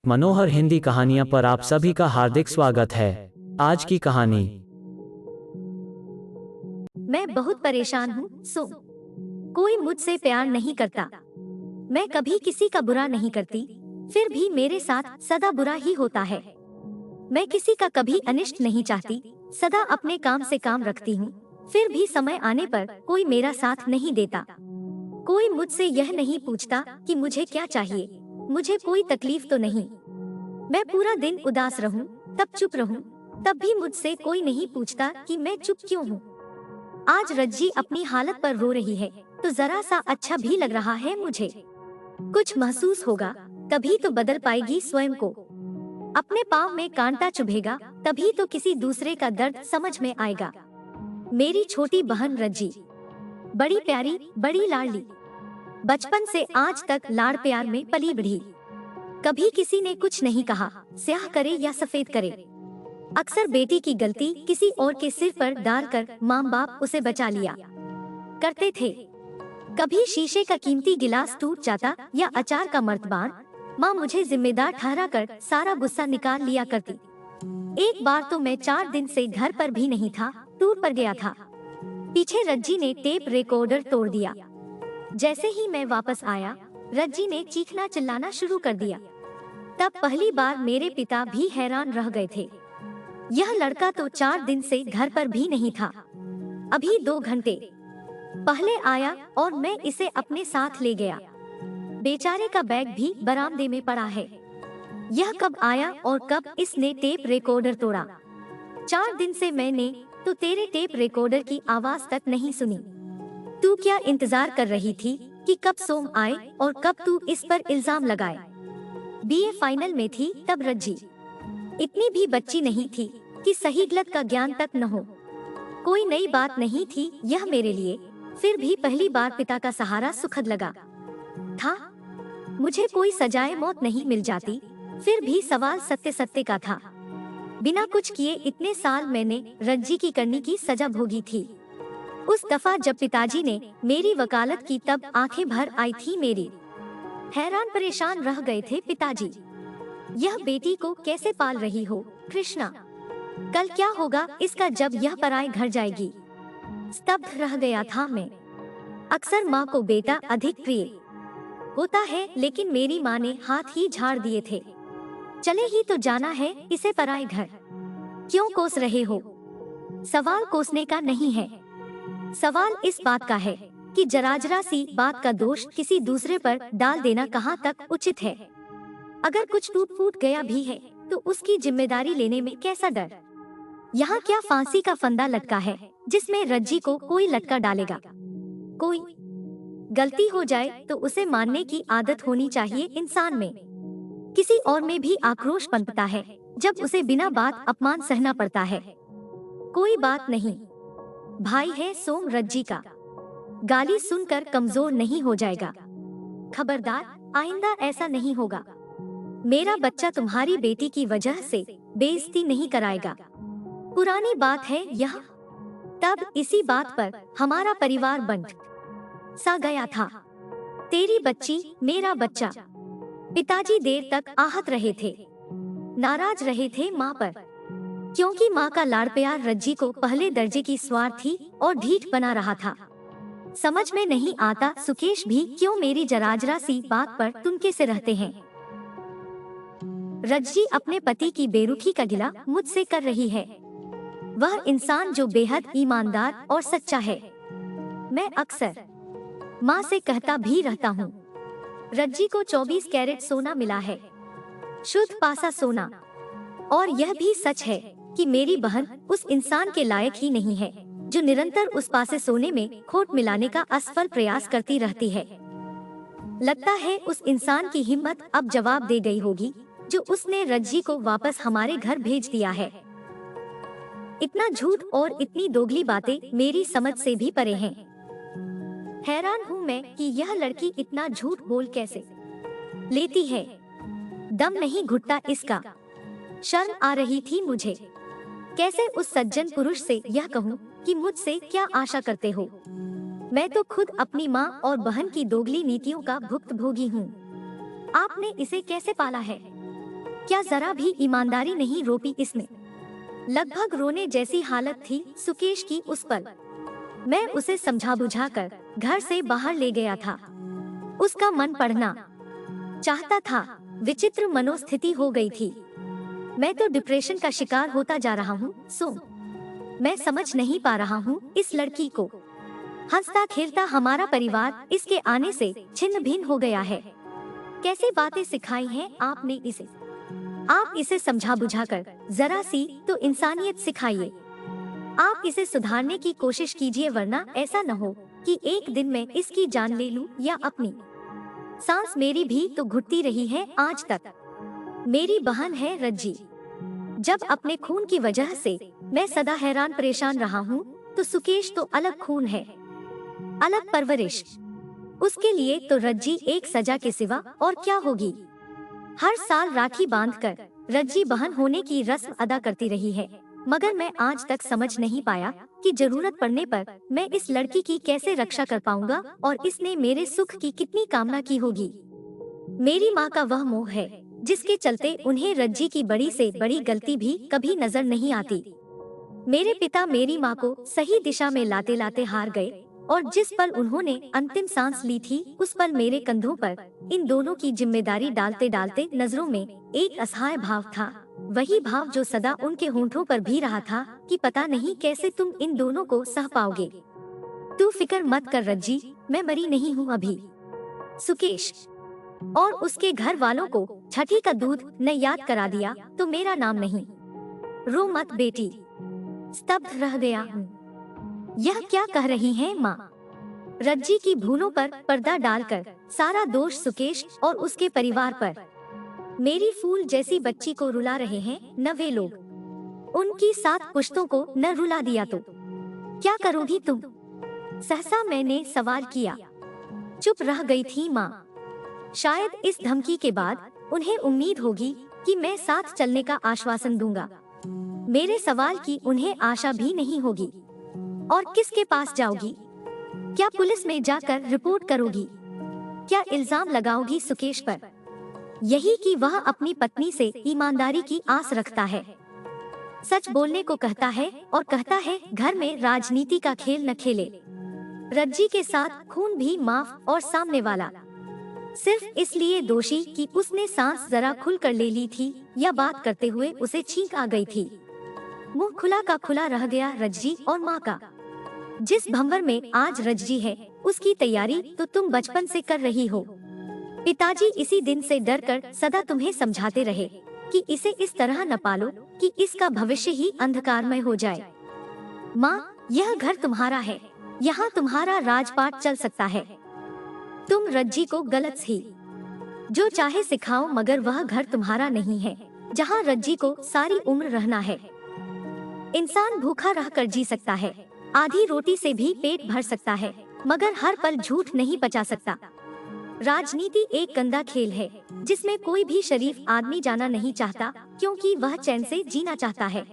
मनोहर हिंदी कहानियां पर आप सभी का हार्दिक स्वागत है। आज की कहानी। मैं बहुत परेशान हूँ कोई मुझसे प्यार नहीं करता। मैं कभी किसी का बुरा नहीं करती, फिर भी मेरे साथ सदा बुरा ही होता है। मैं किसी का कभी अनिष्ट नहीं चाहती, सदा अपने काम से काम रखती हूँ, फिर भी समय आने पर कोई मेरा साथ नहीं देता। कोई मुझसे यह नहीं पूछता कि मुझे क्या चाहिए, मुझे कोई तकलीफ तो नहीं। मैं पूरा दिन उदास रहूं, तब चुप रहूं, तब भी मुझसे कोई नहीं पूछता कि मैं चुप क्यों हूँ। आज रज्जी अपनी हालत पर रो रही है, तो जरा सा अच्छा भी लग रहा है मुझे। कुछ महसूस होगा, तभी तो बदल पाएगी स्वयं को। अपने पाँव में कांटा चुभेगा, तभी तो किसी दूसरे का दर्द समझ में आएगा। मेरी छोटी बहन रज्जी, बड़ी प्यारी, बड़ी लाडली, बचपन से आज तक लाड़ प्यार में पली बढ़ी। कभी किसी ने कुछ नहीं कहा, स्याह करे या सफेद करे। अक्सर बेटी की गलती किसी और के सिर पर डालकर माँ बाप उसे बचा लिया करते थे। कभी शीशे का कीमती गिलास टूट जाता या अचार का मर्तबान, माँ मुझे जिम्मेदार ठहराकर सारा गुस्सा निकाल लिया करती। एक बार तो मैं 4 दिन से घर पर भी नहीं था, टूर पर गया था। पीछे रज्जी ने टेप रिकॉर्डर तोड़ दिया। जैसे ही मैं वापस आया, रज्जी ने चीखना चिल्लाना शुरू कर दिया। तब पहली बार मेरे पिता भी हैरान रह गए थे। यह लड़का तो 4 दिन से घर पर भी नहीं था, अभी 2 घंटे पहले आया और मैं इसे अपने साथ ले गया। बेचारे का बैग भी बरामदे में पड़ा है। यह कब आया और कब इसने टेप रिकॉर्डर तोड़ा? 4 दिन से मैंने तो तेरे टेप रिकॉर्डर की आवाज तक नहीं सुनी। तू क्या इंतजार कर रही थी कि कब सोम आए और कब तू इस पर इल्जाम लगाए? बीए फाइनल में थी तब रज्जी इतनी भी बच्ची नहीं थी कि सही गलत का ज्ञान तक न हो। कोई नई बात नहीं थी यह मेरे लिए, फिर भी पहली बार पिता का सहारा सुखद लगा था। मुझे कोई सजाए मौत नहीं मिल जाती, फिर भी सवाल सत्य सत्य का था। बिना कुछ किए इतने साल मैंने रज्जी की करनी की सजा भोगी थी। उस दफा जब पिताजी ने मेरी वकालत की तब आंखें भर आई थी मेरी। हैरान परेशान रह गए थे पिताजी। यह बेटी को कैसे पाल रही हो कृष्णा? कल क्या होगा इसका जब यह पराए घर जाएगी? स्तब्ध रह गया था मैं। अक्सर माँ को बेटा अधिक प्रिय होता है, लेकिन मेरी माँ ने हाथ ही झाड़ दिए थे। चले ही तो जाना है इसे पराए घर, क्यों कोस रहे हो? सवाल कोसने का नहीं है, सवाल इस बात का है कि जरा सी बात का दोष किसी दूसरे पर डाल देना कहाँ तक उचित है। अगर कुछ टूट फूट गया भी है तो उसकी जिम्मेदारी लेने में कैसा डर? यहाँ क्या फांसी का फंदा लटका है जिसमें रज्जी को कोई लटका डालेगा? कोई गलती हो जाए तो उसे मानने की आदत होनी चाहिए इंसान में। किसी और में भी आक्रोश पनपता है जब उसे बिना बात अपमान सहना पड़ता है। कोई बात नहीं, भाई है सोम रज्जी का, गाली सुनकर कमजोर नहीं हो जाएगा। खबरदार, आइंदा ऐसा नहीं होगा। मेरा बच्चा तुम्हारी बेटी की वजह से बेइज्जती नहीं कराएगा। पुरानी बात है यह, तब इसी बात पर हमारा परिवार बंट सा गया था। तेरी बच्ची मेरा बच्चा। पिताजी देर तक आहत रहे थे, नाराज रहे थे माँ पर, क्योंकि माँ का लाड़ प्यार रज्जी को पहले दर्जे की स्वार्थी और ढीठ बना रहा था। समझ में नहीं आता सुकेश भी क्यों मेरी जरा सी बात पर तुनके से रहते हैं। रज्जी अपने पति की बेरुखी का गिला मुझसे कर रही है, वह इंसान जो बेहद ईमानदार और सच्चा है। मैं अक्सर माँ से कहता भी रहता हूँ, रज्जी को 24 कैरेट सोना मिला है, शुद्ध पासा सोना। और यह भी सच है कि मेरी बहन उस इंसान के लायक ही नहीं है जो निरंतर उस पासे सोने में खोट मिलाने का असफल प्रयास करती रहती है। लगता है उस इंसान की हिम्मत अब जवाब दे गई होगी जो उसने रज्जी को वापस हमारे घर भेज दिया है। इतना झूठ और इतनी दोगली बातें मेरी समझ से भी परे हैं। हैरान हूँ मैं कि यह लड़की इतना झूठ बोल कैसे लेती है। दम नहीं घुटता इसका। शर्म आ रही थी मुझे। कैसे उस सज्जन पुरुष से यह कहूँ कि मुझसे क्या आशा करते हो? मैं तो खुद अपनी माँ और बहन की दोगली नीतियों का भुक्तभोगी हूँ। आपने इसे कैसे पाला है? क्या जरा भी ईमानदारी नहीं रोपी इसने। लगभग रोने जैसी हालत थी सुकेश की उस पल। मैं उसे समझा बुझाकर घर से बाहर ले गया था। उसका मन पढ़ना चाहता था। विचित्र मनोस्थिति हो गई थी। मैं तो डिप्रेशन का शिकार होता जा रहा हूँ। मैं समझ नहीं पा रहा हूँ इस लड़की को। हंसता खेलता हमारा परिवार इसके आने से छिन्न भिन्न हो गया है। कैसी बातें सिखाई हैं आपने इसे। आप इसे समझा बुझाकर जरा सी तो इंसानियत सिखाइए। आप इसे सुधारने की कोशिश कीजिए, वरना ऐसा न हो कि एक दिन मैं इसकी जान ले लूं या अपनी। सांस मेरी भी तो घुटती रही है आज तक। मेरी बहन है रज्जी। जब अपने खून की वजह से मैं सदा हैरान परेशान रहा हूँ, तो सुकेश तो अलग खून है, अलग परवरिश। उसके लिए तो रज्जी एक सजा के सिवा और क्या होगी। हर साल राखी बांधकर रज्जी बहन होने की रस्म अदा करती रही है, मगर मैं आज तक समझ नहीं पाया कि जरूरत पड़ने पर मैं इस लड़की की कैसे रक्षा कर पाऊंगा और इसने मेरे सुख की कितनी कामना की होगी। मेरी माँ का वह मोह है जिसके चलते उन्हें रज्जी की बड़ी से बड़ी गलती भी कभी नजर नहीं आती। मेरे पिता मेरी माँ को सही दिशा में लाते लाते हार गए और जिस पल उन्होंने अंतिम सांस ली थी, उस पल मेरे कंधों पर इन दोनों की जिम्मेदारी डालते डालते नजरों में एक असहाय भाव था। वही भाव जो सदा उनके होंठों पर भी रहा था कि पता नहीं कैसे तुम इन दोनों को सह पाओगे। तू फिक्र मत कर रज्जी, मैं मरी नहीं हूँ अभी। सुकेश और उसके घर वालों को छठी का दूध न याद करा दिया तो मेरा नाम नहीं। रो मत बेटी। स्तब्ध रह गया हूँ। यह क्या कह रही हैं माँ। रज्जी की भूलों पर पर्दा डालकर सारा दोष सुकेश और उसके परिवार पर। मेरी फूल जैसी बच्ची को रुला रहे हैं न वे लोग। उनकी 7 पुश्तों को न रुला दिया तो क्या करोगी तुम। सहसा मैंने सवाल किया। चुप रह गई थी माँ। शायद इस धमकी के बाद उन्हें उम्मीद होगी कि मैं साथ चलने का आश्वासन दूंगा। मेरे सवाल की उन्हें आशा भी नहीं होगी। और किसके पास जाओगी। क्या पुलिस में जाकर रिपोर्ट करोगी। क्या इल्जाम लगाओगी सुकेश पर। यही कि वह अपनी पत्नी से ईमानदारी की आस रखता है, सच बोलने को कहता है और कहता है घर में राजनीति का खेल न खेले। रज्जी के साथ खून भी माफ और सामने वाला सिर्फ इसलिए दोषी कि उसने सांस जरा खुल कर ले ली थी या बात करते हुए उसे छींक आ गई थी। मुंह खुला का खुला रह गया रज्जी और माँ का। जिस भंवर में आज रज्जी है उसकी तैयारी तो तुम बचपन से कर रही हो। पिताजी इसी दिन से डरकर सदा तुम्हें समझाते रहे कि इसे इस तरह न पालो कि इसका भविष्य ही अंधकारमय हो जाए। माँ, यह घर तुम्हारा है, यहाँ तुम्हारा राजपाट चल सकता है। तुम रज्जी को गलत सी जो चाहे सिखाओ, मगर वह घर तुम्हारा नहीं है जहाँ रज्जी को सारी उम्र रहना है। इंसान भूखा रहकर जी सकता है, आधी रोटी से भी पेट भर सकता है, मगर हर पल झूठ नहीं पचा सकता। राजनीति एक गंदा खेल है जिसमें कोई भी शरीफ आदमी जाना नहीं चाहता, क्योंकि वह चैन से जीना चाहता है।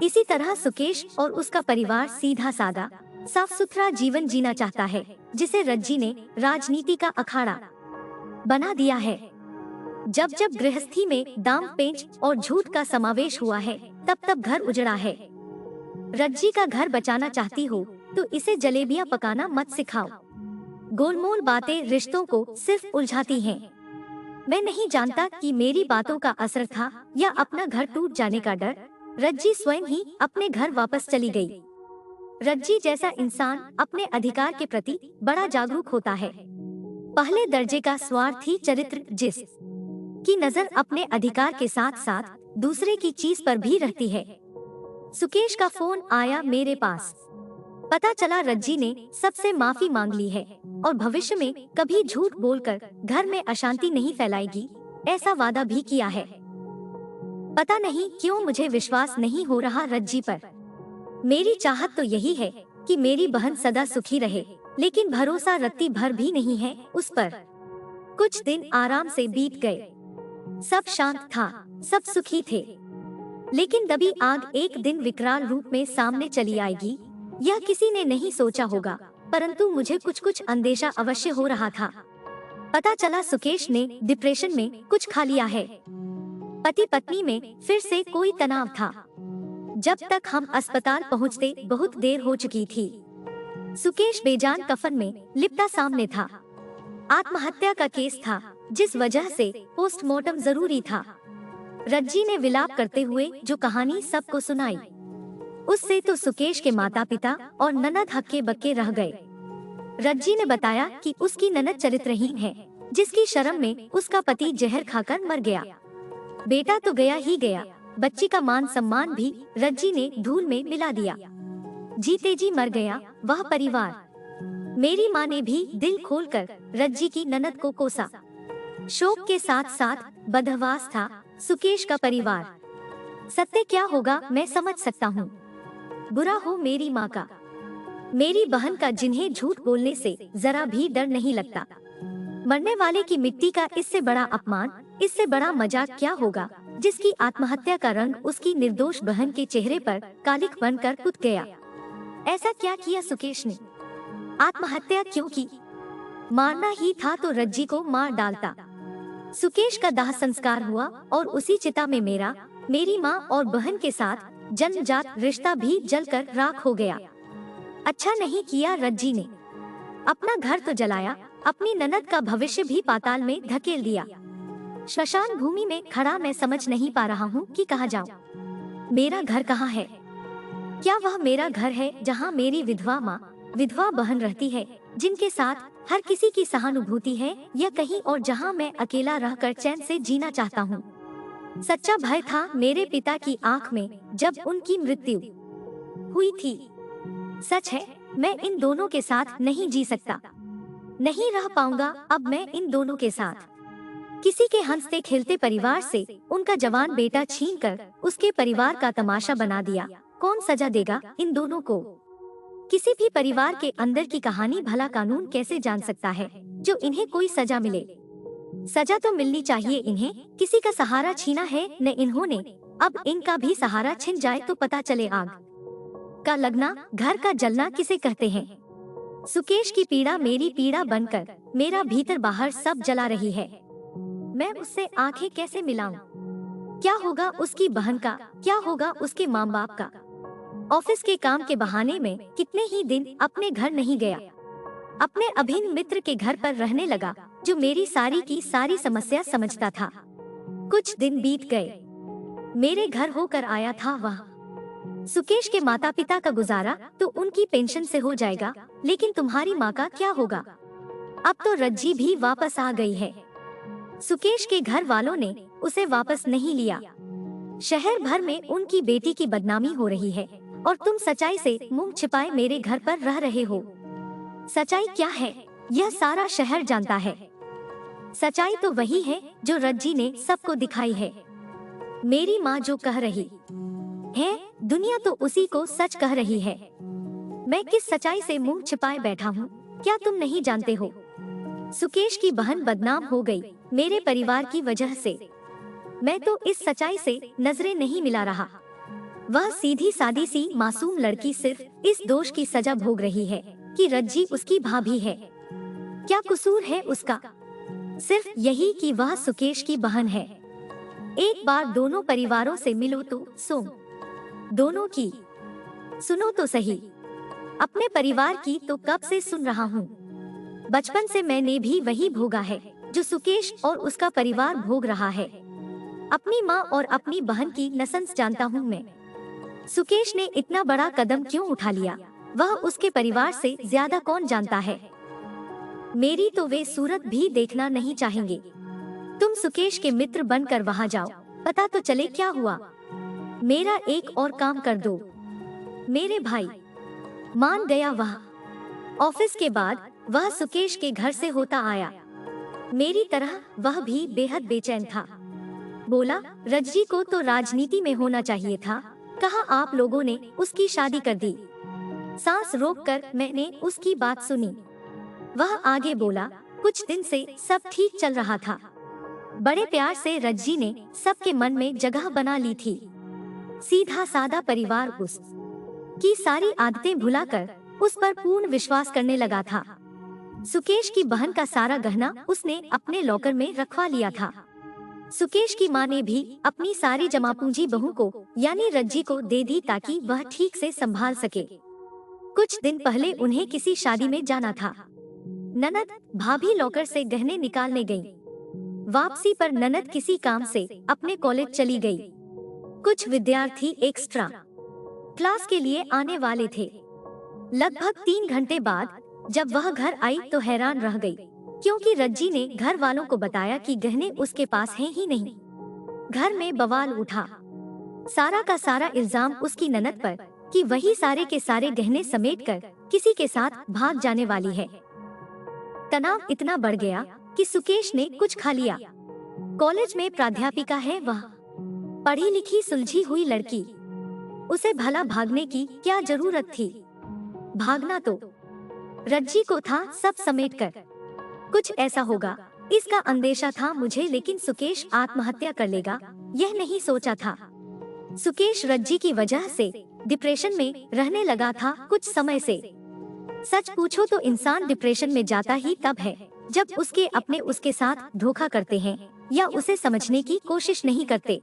इसी तरह सुकेश और उसका परिवार सीधा सादा साफ सुथरा जीवन जीना चाहता है, जिसे रज्जी ने राजनीति का अखाड़ा बना दिया है। जब जब गृहस्थी में दाम पेंच और झूठ का समावेश हुआ है, तब तब घर उजड़ा है। रज्जी का घर बचाना चाहती हो तो इसे जलेबियां पकाना मत सिखाओ। गोलमोल बातें रिश्तों को सिर्फ उलझाती हैं। मैं नहीं जानता कि मेरी बातों का असर था या अपना घर टूट जाने का डर। रज्जी स्वयं ही अपने घर वापस चली गई। रज्जी जैसा इंसान अपने अधिकार के प्रति बड़ा जागरूक होता है। पहले दर्जे का स्वार्थी चरित्र जिस की नजर अपने अधिकार के साथ साथ दूसरे की चीज पर भी रहती है। सुकेश का फोन आया मेरे पास। पता चला रज्जी ने सबसे माफी मांग ली है और भविष्य में कभी झूठ बोलकर घर में अशांति नहीं फैलाएगी, ऐसा वादा भी किया है। पता नहीं क्यों मुझे विश्वास नहीं हो रहा रज्जी पर। मेरी चाहत तो यही है कि मेरी बहन सदा सुखी रहे, लेकिन भरोसा रत्ती भर भी नहीं है उस पर। कुछ दिन आराम से बीत गए। सब शांत था, सब सुखी थे। लेकिन दबी आग एक दिन विकराल रूप में सामने चली आएगी, यह किसी ने नहीं सोचा होगा, परंतु मुझे कुछ कुछ अंदेशा अवश्य हो रहा था। पता चला सुकेश ने डिप्रेशन में कुछ खा लिया है। पति पत्नी में फिर से कोई तनाव था। जब तक हम अस्पताल पहुंचते बहुत देर हो चुकी थी। सुकेश बेजान कफन में लिपटा सामने था। आत्महत्या का केस था, जिस वजह से पोस्टमार्टम जरूरी था। रज्जी ने विलाप करते हुए जो कहानी सबको सुनाई, उससे तो सुकेश के माता पिता और ननद हक्के बक्के रह गए। रज्जी ने बताया कि उसकी ननद चरित्रहीन है, जिसकी शर्म में उसका पति जहर खाकर मर गया। बेटा तो गया ही गया, बच्ची का मान सम्मान भी रज्जी ने धूल में मिला दिया। जीते जी मर गया वह परिवार। मेरी माँ ने भी दिल खोलकर रज्जी की ननद को कोसा। शोक के साथ साथ बदहवास था सुकेश का परिवार। सत्य क्या होगा मैं समझ सकता हूँ। बुरा हो मेरी माँ का, मेरी बहन का, जिन्हें झूठ बोलने से जरा भी डर नहीं लगता। मरने वाले की मिट्टी का इससे बड़ा अपमान, इससे बड़ा मजाक क्या होगा, जिसकी आत्महत्या का रंग उसकी निर्दोष बहन के चेहरे पर कालिक बनकर पुत गया। ऐसा क्या किया सुकेश ने? आत्महत्या क्यों की? मारना ही था तो रज्जी को मार डालता। सुकेश का दाह संस्कार हुआ और उसी चिता में मेरा, मेरी माँ और बहन के साथ जन्मजात रिश्ता भी जलकर राख हो गया। अच्छा नहीं किया रज्जी ने, अपना घर तो जलाया, अपनी ननद का भविष्य भी पाताल में धकेल दिया। श्मशान भूमि में खड़ा मैं समझ नहीं पा रहा हूँ कि कहाँ जाऊँ। मेरा घर कहाँ है? क्या वह मेरा घर है जहाँ मेरी विधवा माँ, विधवा बहन रहती है, जिनके साथ हर किसी की सहानुभूति है, या कहीं और जहाँ मैं अकेला रहकर चैन से जीना चाहता हूँ? सच्चा भय था मेरे पिता की आंख में जब उनकी मृत्यु हुई थी। सच है, मैं इन दोनों के साथ नहीं जी सकता, नहीं रह पाऊंगा अब मैं इन दोनों के साथ। किसी के हंसते खेलते परिवार से उनका जवान बेटा छीनकर उसके परिवार का तमाशा बना दिया। कौन सजा देगा इन दोनों को? किसी भी परिवार के अंदर की कहानी भला कानून कैसे जान सकता है जो इन्हें कोई सजा मिले? सजा तो मिलनी चाहिए इन्हें। किसी का सहारा छीना है न इन्होंने, अब इनका भी सहारा छिन जाए तो पता चले आग का लगना, घर का जलना किसे कहते हैं। सुकेश की पीड़ा मेरी पीड़ा बनकर मेरा भीतर बाहर सब जला रही है। मैं उससे आंखें कैसे मिलाऊं? क्या होगा उसकी बहन का, क्या होगा उसके माँ बाप का? ऑफिस के काम के बहाने में कितने ही दिन अपने घर नहीं गया, अपने अभिन्न मित्र के घर पर रहने लगा, जो मेरी सारी की सारी समस्या समझता था। कुछ दिन बीत गए, मेरे घर होकर आया था वह। सुकेश के माता पिता का गुजारा तो उनकी पेंशन से हो जाएगा, लेकिन तुम्हारी माँ का क्या होगा? अब तो रज्जी भी वापस आ गई है। सुकेश के घर वालों ने उसे वापस नहीं लिया। शहर भर में उनकी बेटी की बदनामी हो रही है और तुम सच्चाई से मुंह छिपाए मेरे घर पर रह रहे हो। सच्चाई क्या है यह सारा शहर जानता है। सच्चाई तो वही है जो रज्जी ने सबको दिखाई है। मेरी माँ जो कह रही है, दुनिया तो उसी को सच कह रही है। मैं किस सच्चाई से मुंह छिपाए बैठा हूँ, क्या तुम नहीं जानते हो? सुकेश की बहन बदनाम हो गई मेरे परिवार की वजह से। मैं तो इस सच्चाई से नजरें नहीं मिला रहा। वह सीधी सादी सी मासूम लड़की सिर्फ इस दोष की सजा भोग रही है कि रज्जी उसकी भाभी है। क्या कसूर है उसका? सिर्फ यही कि वह सुकेश की बहन है। एक बार दोनों परिवारों से मिलो तो दोनों की सुनो तो सही। अपने परिवार की तो कब से सुन रहा हूँ। बचपन से मैंने भी वही भोगा है जो सुकेश और उसका परिवार भोग रहा है। अपनी माँ और अपनी बहन की नसंस जानता हूँ मैं। सुकेश ने इतना बड़ा कदम क्यों उठा लिया, वह उसके परिवार से ज्यादा कौन जानता है। मेरी तो वे सूरत भी देखना नहीं चाहेंगे। तुम सुकेश के मित्र बनकर वहाँ जाओ, पता तो चले क्या हुआ। मेरा एक और काम कर दो मेरे भाई। मान गया वह। ऑफिस के बाद वह सुकेश के घर से होता आया। मेरी तरह वह भी बेहद बेचैन था। बोला, रज्जी को तो राजनीति में होना चाहिए था, कहा आप लोगों ने उसकी शादी कर दी। सांस रोककर मैंने उसकी बात सुनी। वह आगे बोला, कुछ दिन से सब ठीक चल रहा था। बड़े प्यार से रज्जी ने सबके मन में जगह बना ली थी। सीधा सादा परिवार उस की सारी आदतें भुलाकर उस पर पूर्ण विश्वास करने लगा था। सुकेश की बहन का सारा गहना उसने अपने लॉकर में रखवा लिया था। सुकेश की माँ ने भी अपनी सारी जमा पूंजी बहू को यानी रज्जी को दे दी ताकि वह ठीक से संभाल सके। कुछ दिन पहले उन्हें किसी शादी में जाना था। ननद भाभी लॉकर से गहने निकालने गई। वापसी पर ननद किसी काम से अपने कॉलेज चली गई। कुछ विद्यार्थी एक्स्ट्रा क्लास के लिए आने वाले थे। लगभग 3 घंटे बाद जब वह घर आई तो हैरान रह गई, क्योंकि रज्जी ने घर वालों को बताया कि गहने उसके पास हैं ही नहीं। घर में बवाल उठा। सारा का सारा इल्जाम उसकी ननद पर कि वही सारे के सारे गहने समेटकर किसी के साथ भाग जाने वाली है। तनाव इतना बढ़ गया कि सुकेश ने कुछ खा लिया। कॉलेज में प्राध्यापिका है वह, पढ़ी लिखी सुलझी हुई लड़की। उसे भला भागने की क्या जरूरत थी? भागना तो रज्जी को था सब समेटकर। कुछ ऐसा होगा इसका अंदेशा था मुझे, लेकिन सुकेश आत्महत्या कर लेगा यह नहीं सोचा था। सुकेश रज्जी की वजह से डिप्रेशन में रहने लगा था कुछ समय से। सच पूछो तो इंसान डिप्रेशन में जाता ही तब है जब उसके अपने उसके साथ धोखा करते हैं या उसे समझने की कोशिश नहीं करते।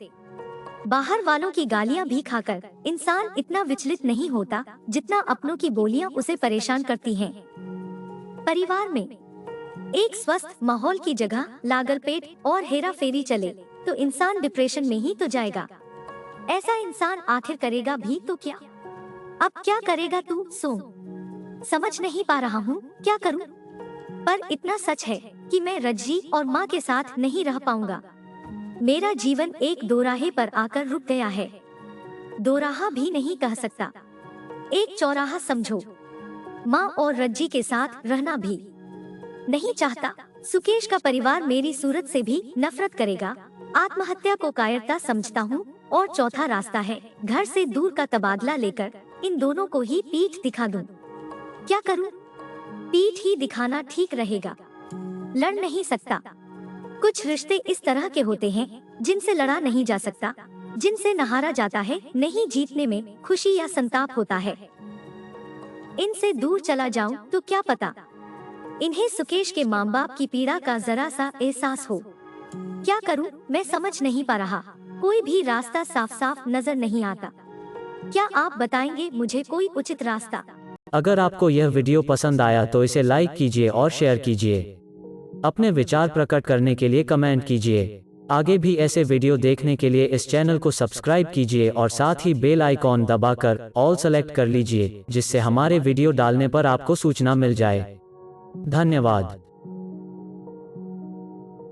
बाहर वालों की गालियां भी खाकर इंसान इतना विचलित नहीं होता जितना अपनों की बोलियां उसे परेशान करती हैं। परिवार में एक स्वस्थ माहौल की जगह लागलपेट और हेरा फेरी चले तो इंसान डिप्रेशन में ही तो जाएगा। ऐसा इंसान आखिर करेगा भी तो क्या? अब क्या करेगा तू सोम? समझ नहीं पा रहा हूँ क्या करूँ, पर इतना सच है कि मैं रज्जी और माँ के साथ नहीं रह पाऊंगा। मेरा जीवन एक दोराहे पर आकर रुक गया है। दोराहा भी नहीं कह सकता, एक चौराहा समझो। माँ और रज्जी के साथ रहना भी नहीं चाहता। सुकेश का परिवार मेरी सूरत से भी नफरत करेगा। आत्महत्या को कायरता समझता हूँ। और चौथा रास्ता है घर से दूर का तबादला लेकर इन दोनों को ही पीठ दिखा दूं। क्या करूं? पीठ ही दिखाना ठीक रहेगा, लड़ नहीं सकता। कुछ रिश्ते इस तरह के होते हैं जिनसे लड़ा नहीं जा सकता, जिनसे न हारा जाता है, नहीं जीतने में खुशी या संताप होता है। इनसे दूर चला जाऊं तो क्या पता इन्हें सुकेश के माँ बाप की पीड़ा का जरा सा एहसास हो। क्या करूं मैं समझ नहीं पा रहा, कोई भी रास्ता साफ साफ नजर नहीं आता। क्या आप बताएंगे मुझे कोई उचित रास्ता? अगर आपको यह वीडियो पसंद आया तो इसे लाइक कीजिए और शेयर कीजिए। अपने विचार प्रकट करने के लिए कमेंट कीजिए। आगे भी ऐसे वीडियो देखने के लिए इस चैनल को सब्सक्राइब कीजिए और साथ ही बेल आइकॉन दबाकर ऑल सेलेक्ट कर लीजिए, जिससे हमारे वीडियो डालने पर आपको सूचना मिल जाए। धन्यवाद।